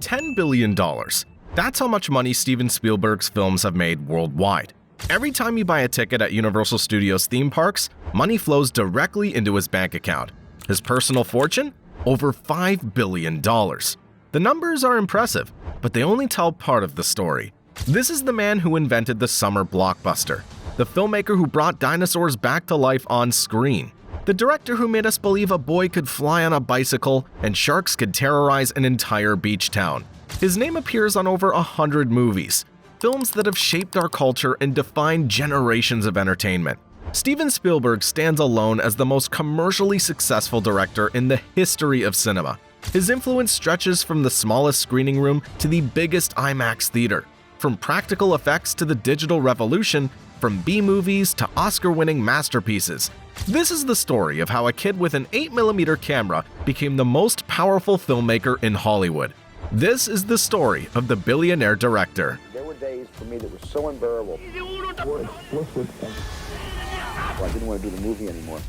$10 billion. That's how much money Steven Spielberg's films have made worldwide. Every time you buy a ticket at Universal Studios theme parks, money flows directly into his bank account. His personal fortune? Over $5 billion. The numbers are impressive, but they only tell part of the story. This is the man who invented the summer blockbuster, the filmmaker who brought dinosaurs back to life on screen, the director who made us believe a boy could fly on a bicycle and sharks could terrorize an entire beach town. His name appears on over 100 movies, films that have shaped our culture and defined generations of entertainment. Steven Spielberg stands alone as the most commercially successful director in the history of cinema. His influence stretches from the smallest screening room to the biggest IMAX theater, from practical effects to the digital revolution, from B-movies to Oscar-winning masterpieces. This is the story of how a kid with an 8mm camera became the most powerful filmmaker in Hollywood. This is the story of the billionaire director. There were days for me that were so unbearable. I didn't want to do the movie anymore.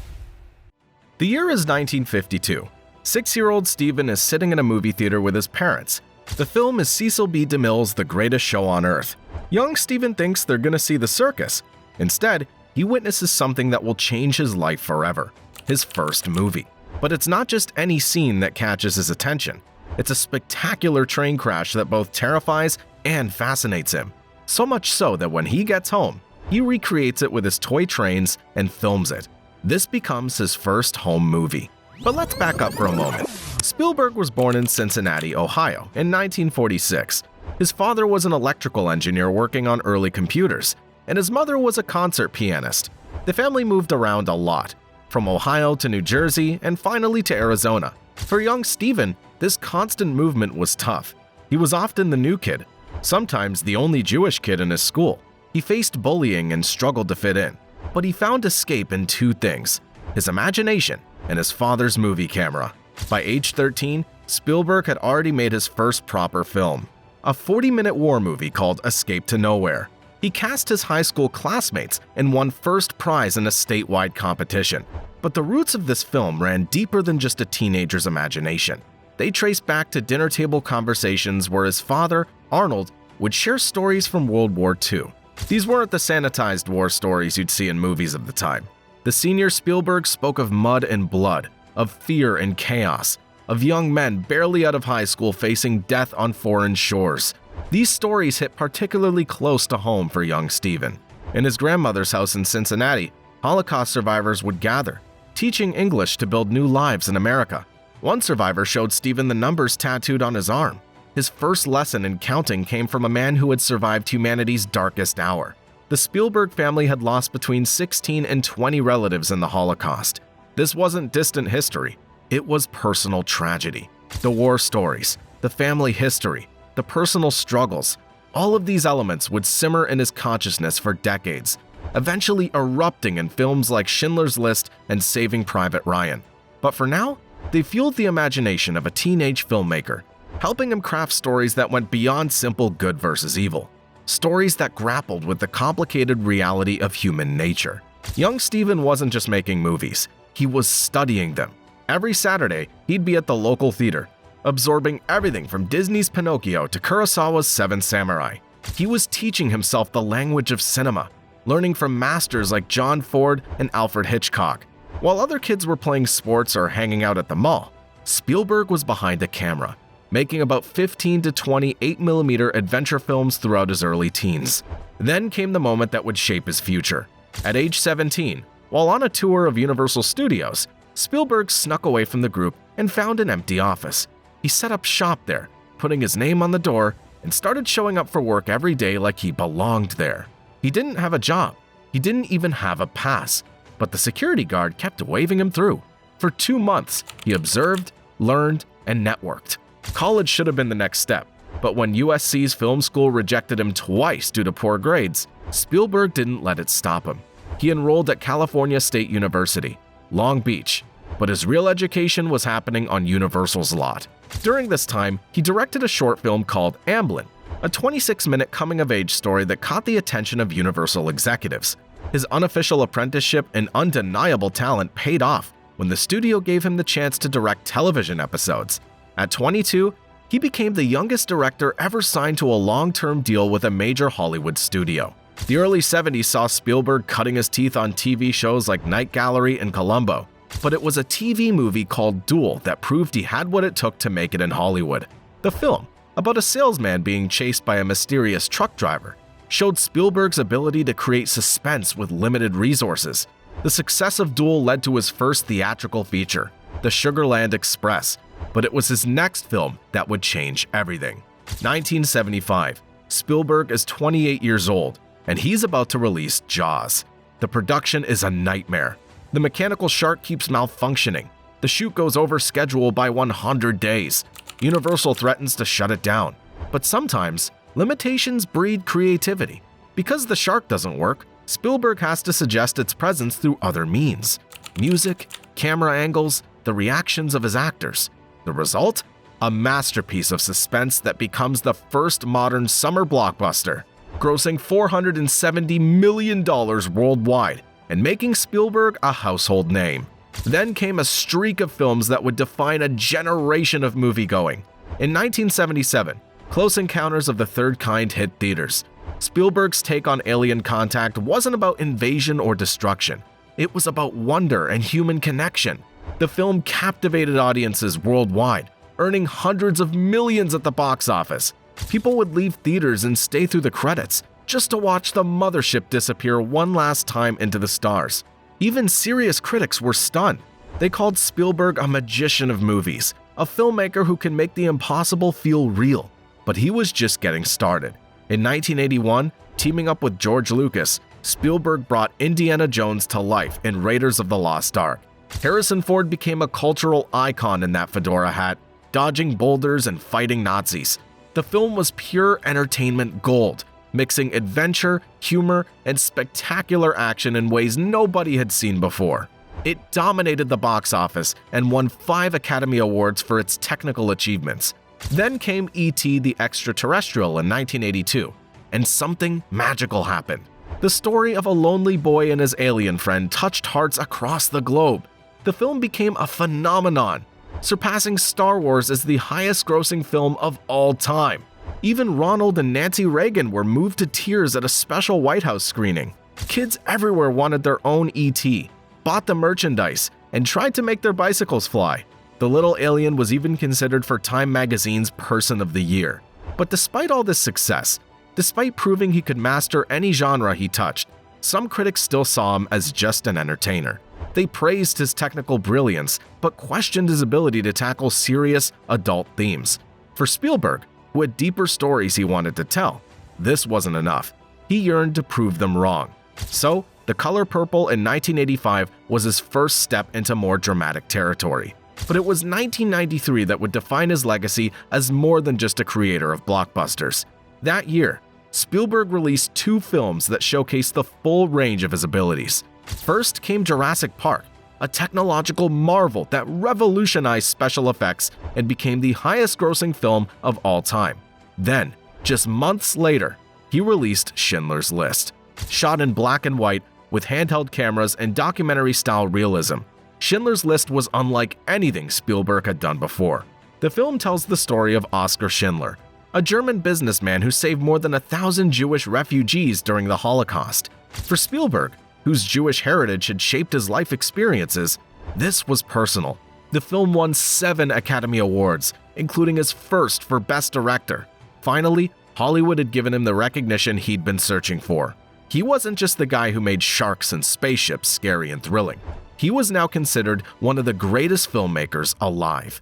The year is 1952. 6-year-old Steven is sitting in a movie theater with his parents. The film is Cecil B. DeMille's The Greatest Show on Earth. Young Steven thinks they're gonna see the circus. Instead, he witnesses something that will change his life forever. His first movie. But it's not just any scene that catches his attention. It's a spectacular train crash that both terrifies and fascinates him. So much so that when he gets home, he recreates it with his toy trains and films it. This becomes his first home movie. But let's back up for a moment. Spielberg was born in Cincinnati, Ohio in 1946. His father was an electrical engineer working on early computers, and his mother was a concert pianist. The family moved around a lot, from Ohio to New Jersey and finally to Arizona. For young Steven, this constant movement was tough. He was often the new kid, sometimes the only Jewish kid in his school. He faced bullying and struggled to fit in, but he found escape in two things: his imagination and his father's movie camera. By age 13, Spielberg had already made his first proper film, a 40-minute war movie called Escape to Nowhere. He cast his high school classmates and won first prize in a statewide competition. But the roots of this film ran deeper than just a teenager's imagination. They trace back to dinner table conversations where his father, Arnold, would share stories from World War II. These weren't the sanitized war stories you'd see in movies of the time. The senior Spielberg spoke of mud and blood, of fear and chaos, of young men barely out of high school facing death on foreign shores. These stories hit particularly close to home for young Steven. In his grandmother's house in Cincinnati, Holocaust survivors would gather, teaching English to build new lives in America. One survivor showed Steven the numbers tattooed on his arm. His first lesson in counting came from a man who had survived humanity's darkest hour. The Spielberg family had lost between 16 and 20 relatives in the Holocaust. This wasn't distant history, it was personal tragedy. The war stories, the family history, the personal struggles, all of these elements would simmer in his consciousness for decades, eventually erupting in films like Schindler's List and Saving Private Ryan. But for now, they fueled the imagination of a teenage filmmaker, helping him craft stories that went beyond simple good versus evil. Stories that grappled with the complicated reality of human nature. Young Steven wasn't just making movies, he was studying them. Every Saturday, he'd be at the local theater, absorbing everything from Disney's Pinocchio to Kurosawa's Seven Samurai. He was teaching himself the language of cinema, learning from masters like John Ford and Alfred Hitchcock. While other kids were playing sports or hanging out at the mall, Spielberg was behind a camera, making about 15 to 20 8mm adventure films throughout his early teens. Then came the moment that would shape his future. At age 17, while on a tour of Universal Studios, Spielberg snuck away from the group and found an empty office. He set up shop there, putting his name on the door, and started showing up for work every day like he belonged there. He didn't have a job. He didn't even have a pass, but the security guard kept waving him through. For 2 months, he observed, learned, and networked. College should have been the next step, but when USC's film school rejected him twice due to poor grades, Spielberg didn't let it stop him. He enrolled at California State University, Long Beach, but his real education was happening on Universal's lot. During this time, he directed a short film called Amblin, a 26-minute coming-of-age story that caught the attention of Universal executives. His unofficial apprenticeship and undeniable talent paid off when the studio gave him the chance to direct television episodes. At 22, He became the youngest director ever signed to a long-term deal with a major Hollywood studio. The early 70s saw Spielberg cutting his teeth on TV shows like Night Gallery and Columbo, but it was a TV movie called Duel that proved he had what it took to make it in Hollywood. The film, about a salesman being chased by a mysterious truck driver, showed Spielberg's ability to create suspense with limited resources. The success of Duel led to his first theatrical feature, The Sugarland Express, but it was his next film that would change everything. 1975, Spielberg is 28 years old, and he's about to release Jaws. The production is a nightmare. The mechanical shark keeps malfunctioning. The shoot goes over schedule by 100 days. Universal threatens to shut it down. But sometimes, limitations breed creativity. Because the shark doesn't work, Spielberg has to suggest its presence through other means. Music, camera angles, the reactions of his actors. The result? A masterpiece of suspense that becomes the first modern summer blockbuster, grossing $470 million worldwide and making Spielberg a household name. Then came a streak of films that would define a generation of moviegoing. In 1977, Close Encounters of the Third Kind hit theaters. Spielberg's take on alien contact wasn't about invasion or destruction. It was about wonder and human connection. The film captivated audiences worldwide, earning hundreds of millions at the box office. People would leave theaters and stay through the credits just to watch the mothership disappear one last time into the stars. Even serious critics were stunned. They called Spielberg a magician of movies, a filmmaker who can make the impossible feel real. But he was just getting started. In 1981, teaming up with George Lucas, Spielberg brought Indiana Jones to life in Raiders of the Lost Ark. Harrison Ford became a cultural icon in that fedora hat, dodging boulders and fighting Nazis. The film was pure entertainment gold, mixing adventure, humor, and spectacular action in ways nobody had seen before. It dominated the box office and won 5 Academy Awards for its technical achievements. Then came E.T. the Extraterrestrial in 1982, and something magical happened. The story of a lonely boy and his alien friend touched hearts across the globe. The film became a phenomenon, surpassing Star Wars as the highest-grossing film of all time. Even Ronald and Nancy Reagan were moved to tears at a special White House screening. Kids everywhere wanted their own E.T., bought the merchandise, and tried to make their bicycles fly. The little alien was even considered for Time magazine's Person of the Year. But despite all this success, despite proving he could master any genre he touched, some critics still saw him as just an entertainer. They praised his technical brilliance, but questioned his ability to tackle serious, adult themes. For Spielberg, who had deeper stories he wanted to tell, this wasn't enough. He yearned to prove them wrong. So, The Color Purple in 1985 was his first step into more dramatic territory. But it was 1993 that would define his legacy as more than just a creator of blockbusters. That year, Spielberg released 2 films that showcased the full range of his abilities. First came Jurassic Park, a technological marvel that revolutionized special effects and became the highest-grossing film of all time. Then, just months later, he released Schindler's List. Shot in black and white with handheld cameras and documentary-style realism, Schindler's List was unlike anything Spielberg had done before. The film tells the story of Oskar Schindler, a German businessman who saved more than 1,000 Jewish refugees during the Holocaust. For Spielberg, whose Jewish heritage had shaped his life experiences, this was personal. The film won 7 Academy Awards, including his first for Best Director. Finally, Hollywood had given him the recognition he'd been searching for. He wasn't just the guy who made sharks and spaceships scary and thrilling. He was now considered one of the greatest filmmakers alive.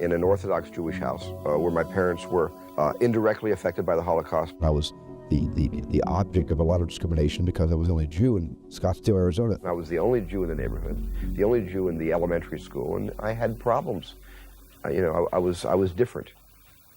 In an Orthodox Jewish house where my parents were indirectly affected by the Holocaust. I was the object of a lot of discrimination because I was the only Jew in Scottsdale, Arizona. I was the only Jew in the neighborhood, the only Jew in the elementary school, and I had problems. I was different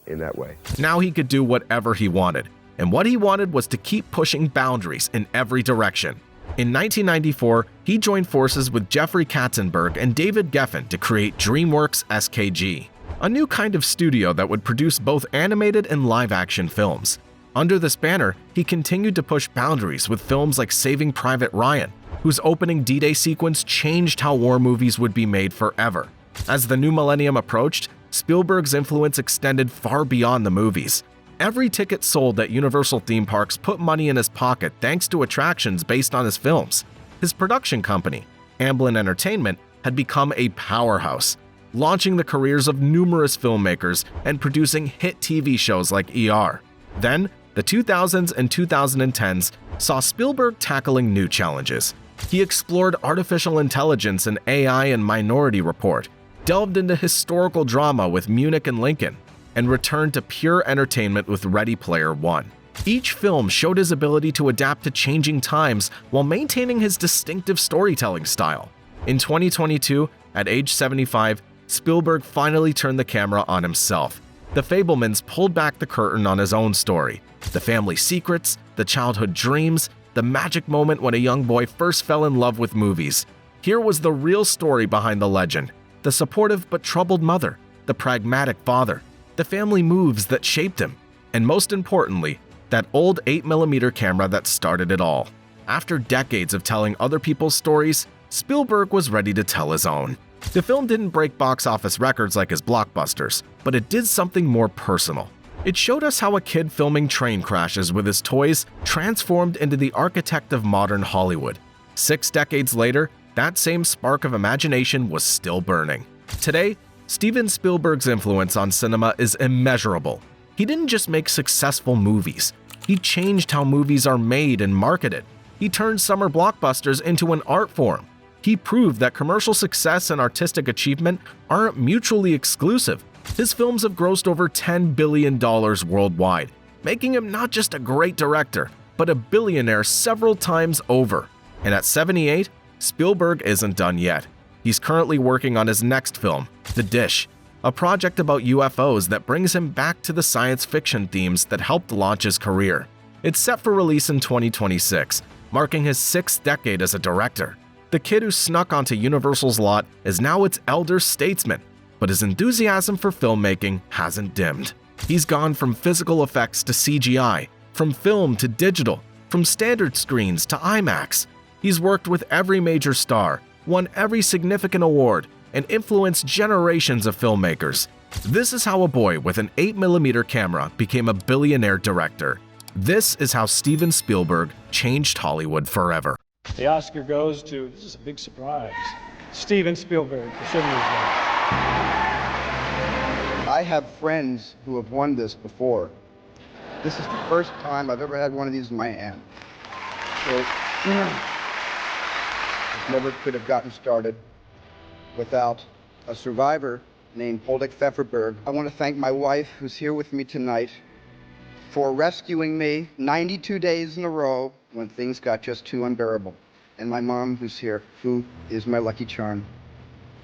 in that way. Now he could do whatever he wanted, and what he wanted was to keep pushing boundaries in every direction. In 1994, he joined forces with Jeffrey Katzenberg and David Geffen to create DreamWorks SKG, a new kind of studio that would produce both animated and live-action films. Under this banner, he continued to push boundaries with films like Saving Private Ryan, whose opening D-Day sequence changed how war movies would be made forever. As the new millennium approached, Spielberg's influence extended far beyond the movies. Every ticket sold at Universal theme parks put money in his pocket thanks to attractions based on his films. His production company, Amblin Entertainment, had become a powerhouse, launching the careers of numerous filmmakers and producing hit TV shows like ER. Then, the 2000s and 2010s saw Spielberg tackling new challenges. He explored artificial intelligence and AI in Minority Report, delved into historical drama with Munich and Lincoln, and returned to pure entertainment with Ready Player One. Each film showed his ability to adapt to changing times while maintaining his distinctive storytelling style. In 2022, at age 75, Spielberg finally turned the camera on himself. The Fabelmans pulled back the curtain on his own story. The family secrets, the childhood dreams, the magic moment when a young boy first fell in love with movies. Here was the real story behind the legend: the supportive but troubled mother, the pragmatic father, the family moves that shaped him, and most importantly, that old 8mm camera that started it all. After decades of telling other people's stories, Spielberg was ready to tell his own. The film didn't break box office records like his blockbusters, but it did something more personal. It showed us how a kid filming train crashes with his toys transformed into the architect of modern Hollywood. 6 decades later, that same spark of imagination was still burning. Today, Steven Spielberg's influence on cinema is immeasurable. He didn't just make successful movies. He changed how movies are made and marketed. He turned summer blockbusters into an art form. He proved that commercial success and artistic achievement aren't mutually exclusive. His films have grossed over $10 billion worldwide, making him not just a great director, but a billionaire several times over. And at 78, Spielberg isn't done yet. He's currently working on his next film, The Dish, a project about UFOs that brings him back to the science fiction themes that helped launch his career. It's set for release in 2026, marking his 6th decade as a director. The kid who snuck onto Universal's lot is now its elder statesman, but his enthusiasm for filmmaking hasn't dimmed. He's gone from physical effects to CGI, from film to digital, from standard screens to IMAX. He's worked with every major star, won every significant award, and influenced generations of filmmakers. This is how a boy with an 8mm camera became a billionaire director. This is how Steven Spielberg changed Hollywood forever. The Oscar goes to, this is a big surprise, Steven Spielberg for Schindler's List. I have friends who have won this before. This is the first time I've ever had one of these in my hand. So, this never could have gotten started without a survivor named Poldek Pfefferberg. I want to thank my wife, who's here with me tonight, for rescuing me 92 days in a row when things got just too unbearable. And my mom, who's here, who is my lucky charm,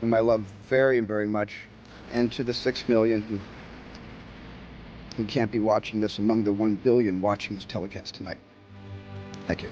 whom I love very, very much. And to the 6 million who can't be watching this among the 1 billion watching this telecast tonight. Thank you.